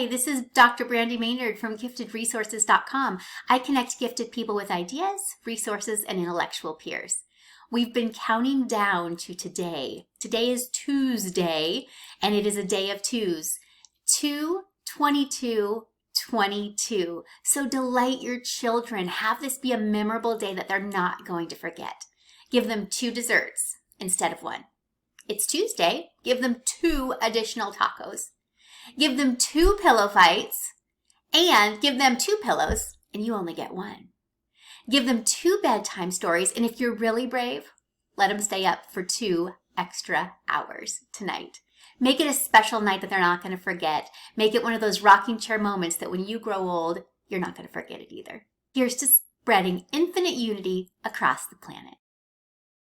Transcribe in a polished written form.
Hi, this is Dr. Brandy Maynard from giftedresources.com. I connect gifted people with ideas, resources, and intellectual peers. We've been counting down to today. Today is Tuesday, and it is a day of twos. 2/22/22. So delight your children. Have this be a memorable day that they're not going to forget. Give them 2 desserts instead of 1. It's Tuesday. Give them 2 additional tacos. Give them 2 pillow fights and give them 2 pillows and you only get 1. Give them 2 bedtime stories, and if you're really brave, let them stay up for 2 extra hours tonight. Make it a special night that they're not going to forget. Make it one of those rocking chair moments that when you grow old, you're not going to forget it either. Here's to spreading infinite unity across the planet.